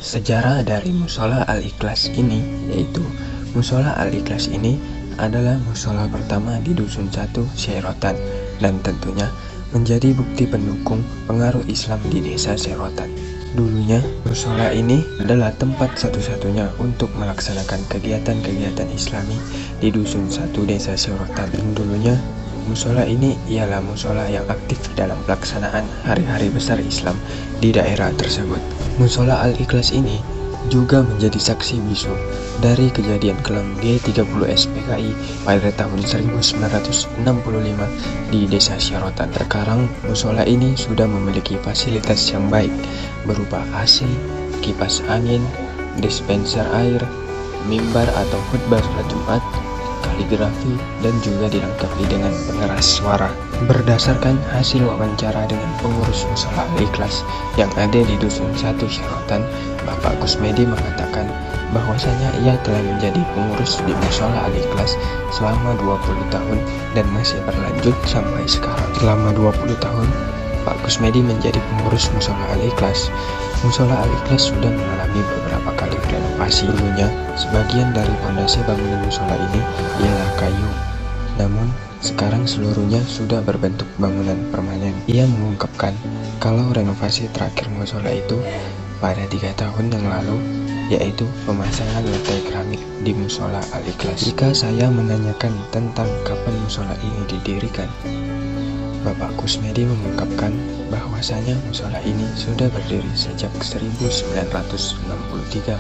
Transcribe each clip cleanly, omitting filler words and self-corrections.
Sejarah dari Mushola Al-Ikhlas ini yaitu Mushola Al-Ikhlas ini adalah mushola pertama di Dusun 1 Syairotan dan tentunya menjadi bukti pendukung pengaruh Islam di desa Syairotan. Dulunya mushola ini adalah tempat satu-satunya untuk melaksanakan kegiatan-kegiatan Islami di Dusun 1 desa Syairotan. Dan dulunya mushola ini ialah mushola yang aktif dalam pelaksanaan hari-hari besar Islam di daerah tersebut. Mushola Al-Ikhlas ini juga menjadi saksi bisu dari kejadian kelam G30 SPKI pada tahun 1965 di desa Syairotan. Sekarang mushola ini sudah memiliki fasilitas yang baik berupa AC, kipas angin, dispenser air, mimbar atau khutbah salat Jumat, kaligrafi, dan juga dilengkapi dengan pengeras suara. Berdasarkan hasil wawancara dengan pengurus Mushola Al-Ikhlas yang ada di Dusun 1 Syairotan, Bapak Kusmedi mengatakan bahwasanya ia telah menjadi pengurus di Mushola Al-Ikhlas selama 20 tahun dan masih berlanjut sampai sekarang. Selama 20 tahun, Pak Kusmedi menjadi pengurus Mushola Al-Ikhlas. Mushola Al-Ikhlas sudah mengalami beberapa kali renovasi. Dulunya, sebagian dari fondasi bangunan mushola ini ialah kayu. Namun, sekarang seluruhnya sudah berbentuk bangunan permanen. Ia mengungkapkan kalau renovasi terakhir mushola itu pada 3 tahun yang lalu, yaitu pemasangan lantai keramik di Mushola Al-Ikhlas. Jika saya menanyakan tentang kapan mushola ini didirikan, Bapak Kusmedi mengungkapkan bahwasanya mushola ini sudah berdiri sejak 1963.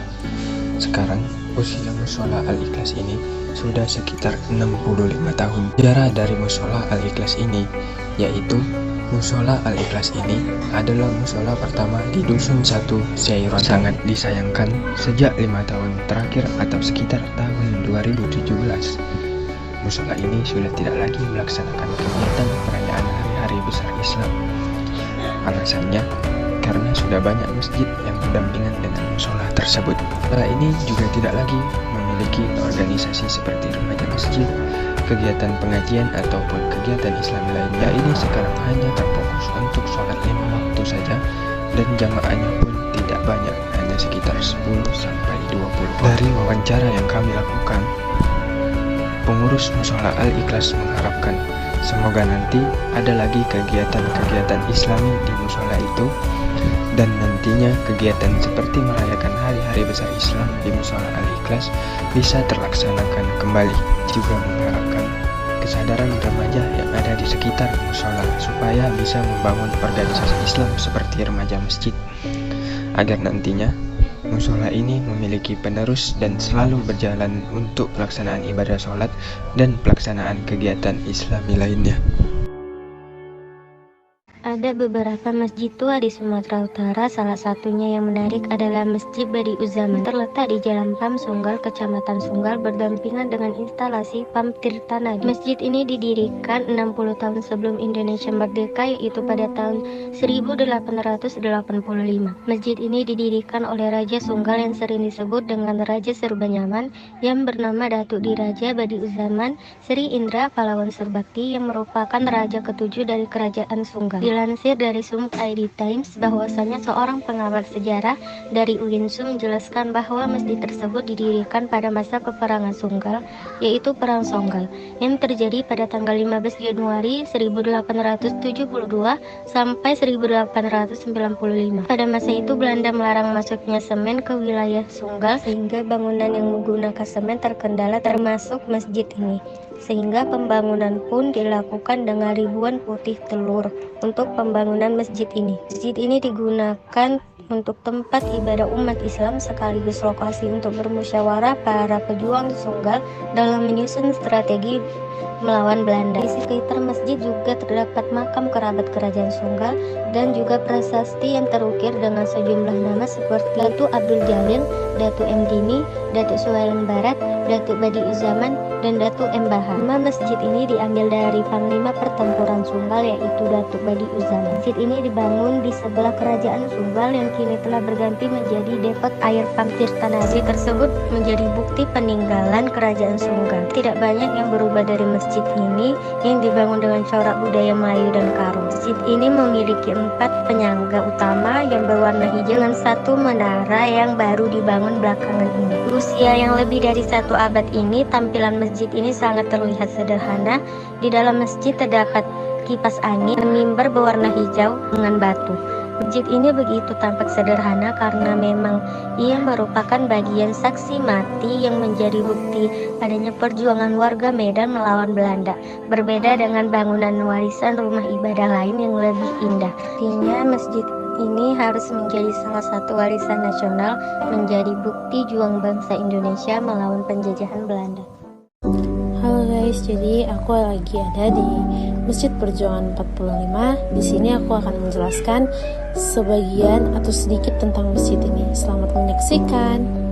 Sekarang usia Mushola Al-Ikhlas ini sudah sekitar 65 tahun. Sejarah dari Mushola Al-Ikhlas ini yaitu Mushola Al-Ikhlas ini adalah mushola pertama di Dusun 1 Syairotan. Sangat disayangkan sejak 5 tahun terakhir atau sekitar tahun 2017, mushola ini sudah tidak lagi melaksanakan kegiatan perayaan hari-hari besar Islam. Alasannya karena sudah banyak masjid yang berdampingan dengan mushola tersebut. Mushola ini juga tidak lagi memiliki organisasi seperti remaja masjid, kegiatan pengajian ataupun kegiatan Islami lainnya. Ini sekarang hanya terfokus untuk sholat 5 waktu saja dan jamaahnya pun tidak banyak, hanya sekitar 10 sampai 20 orang. Dari wawancara yang kami lakukan, pengurus Mushola Al-Ikhlas mengharapkan semoga nanti ada lagi kegiatan-kegiatan Islami di mushola itu, dan nantinya kegiatan seperti merayakan hari-hari besar Islam di Mushola Al-Ikhlas bisa terlaksanakan kembali. Juga mengharapkan kesadaran remaja yang ada di sekitar mushola supaya bisa membangun organisasi Islam seperti remaja masjid, agar nantinya mushola ini memiliki penerus dan selalu berjalan untuk pelaksanaan ibadah sholat dan pelaksanaan kegiatan Islami lainnya. Ada beberapa masjid tua di Sumatera Utara, salah satunya yang menarik adalah Masjid Badi Uzaman. Terletak di Jalan Pam Sunggal, Kecamatan Sunggal, berdampingan dengan instalasi Pam Tirtanadi. Masjid ini didirikan 60 tahun sebelum Indonesia merdeka, yaitu pada tahun 1885. Masjid ini didirikan oleh Raja Sunggal yang sering disebut dengan Raja Serbanyaman, yang bernama Datuk Diraja Badi Uzaman Sri Indra Pahlawan Surbakti, yang merupakan Raja ke-7 dari Kerajaan Sunggal. Dilansir dari Sumut ID Times bahwasanya seorang pengamat sejarah dari UINSU menjelaskan bahwa masjid tersebut didirikan pada masa peperangan Sunggal, yaitu Perang Songgal, yang terjadi pada tanggal 15 Januari 1872 sampai 1895. Pada masa itu Belanda melarang masuknya semen ke wilayah Sunggal, sehingga bangunan yang menggunakan semen terkendala, termasuk masjid ini. Sehingga pembangunan pun dilakukan dengan ribuan putih telur untuk pembangunan masjid ini. Masjid ini digunakan untuk tempat ibadah umat Islam sekaligus lokasi untuk bermusyawarah para pejuang Sunggal dalam menyusun strategi melawan Belanda. Di sekitar masjid juga terdapat makam kerabat kerajaan Sunggal dan juga prasasti yang terukir dengan sejumlah nama seperti Datuk Abdul Jalil, Datuk M. Dini, Datuk Suwailan Barat, Datuk Badi Uzaman, dan Datuk Embaha. Nama masjid ini diambil dari Panglima Pertempuran Sunggal yaitu Datuk Badi Uzaman. Masjid ini dibangun di sebelah Kerajaan Sunggal yang kini telah berganti menjadi depot air pump Tirtanadi. Tersebut menjadi bukti peninggalan Kerajaan Sunggal. Tidak banyak yang berubah dari masjid ini yang dibangun dengan corak budaya Melayu dan Karo. Masjid ini memiliki 4 penyangga utama yang berwarna hijau dengan 1 menara yang baru dibangun belakangan ini. Usia yang lebih dari 1 abad ini, tampilan masjid ini sangat terlihat sederhana. Di dalam masjid terdapat kipas angin dan mimbar berwarna hijau dengan batu. Masjid ini begitu tampak sederhana karena memang ia merupakan bagian saksi mati yang menjadi bukti adanya perjuangan warga Medan melawan Belanda. Berbeda dengan bangunan warisan rumah ibadah lain yang lebih indah. Artinya masjid ini harus menjadi salah satu warisan nasional, menjadi bukti juang bangsa Indonesia melawan penjajahan Belanda. Halo guys, jadi aku lagi ada di Masjid Perjuangan 45. Di sini aku akan menjelaskan sebagian atau sedikit tentang masjid ini. Selamat menyaksikan.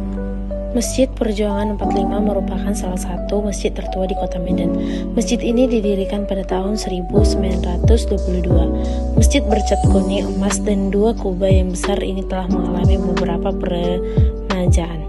Masjid Perjuangan 45 merupakan salah satu masjid tertua di Kota Medan. Masjid ini didirikan pada tahun 1922. Masjid bercat kuning, emas, dan 2 kubah yang besar ini telah mengalami beberapa peremajaan,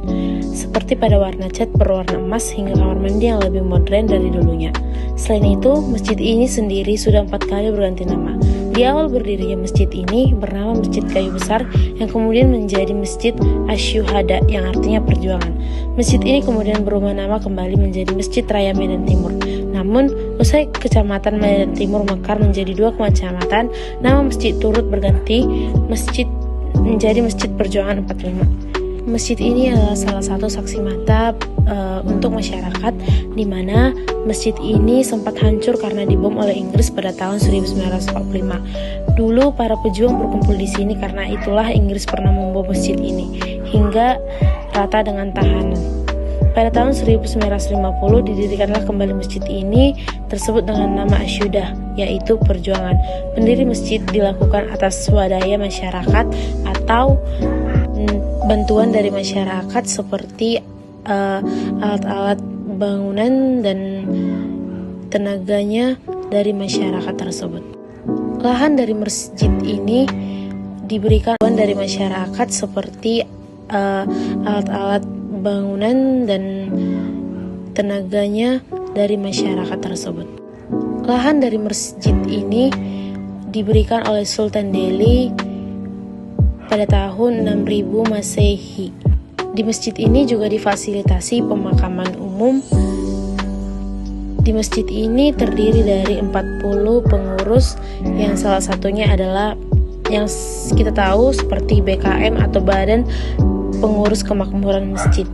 seperti pada warna cat berwarna emas hingga kamar mandi yang lebih modern dari dulunya. Selain itu, masjid ini sendiri sudah 4 kali berganti nama. Di awal berdirinya masjid ini bernama Masjid Kayu Besar yang kemudian menjadi Masjid Asyuhada yang artinya perjuangan. Masjid ini kemudian berubah nama kembali menjadi Masjid Raya Medan Timur. Namun, usai Kecamatan Medan Timur mekar menjadi 2 kecamatan, nama masjid turut berganti menjadi Masjid Perjuangan 45. Masjid ini adalah salah satu saksi mata untuk masyarakat, di mana masjid ini sempat hancur karena dibom oleh Inggris pada tahun 1945. Dulu para pejuang berkumpul di sini karena itulah Inggris pernah membom masjid ini hingga rata dengan tahanan. Pada tahun 1950 didirikanlah kembali masjid ini tersebut dengan nama Asyudah, yaitu perjuangan. Pendiri masjid dilakukan atas swadaya masyarakat atau bantuan dari masyarakat seperti alat-alat bangunan dan tenaganya dari masyarakat tersebut. Lahan dari masjid ini diberikan dari masyarakat seperti alat-alat bangunan dan tenaganya dari masyarakat tersebut. Lahan dari masjid ini diberikan oleh Sultan Delhi pada tahun 6000 Masehi. Di masjid ini juga difasilitasi pemakaman umum. Di masjid ini terdiri dari 40 pengurus yang salah satunya adalah yang kita tahu seperti BKM atau Badan Pengurus Kemakmuran Masjid.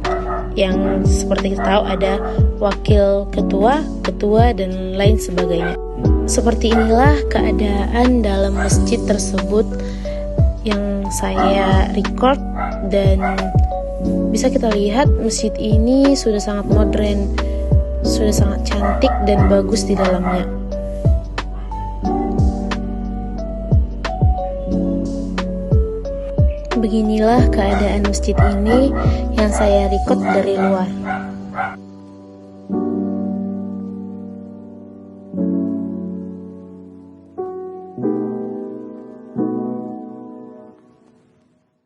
Yang seperti kita tahu ada wakil ketua, dan lain sebagainya. Seperti inilah keadaan dalam masjid tersebut yang saya record, dan bisa kita lihat masjid ini sudah sangat modern, sudah sangat cantik dan bagus di dalamnya. Beginilah keadaan masjid ini yang saya record dari luar.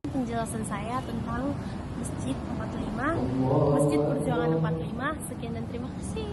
Penjelasan saya tentang Masjid 45, Masjid Perjuangan 45. Sekian dan terima kasih.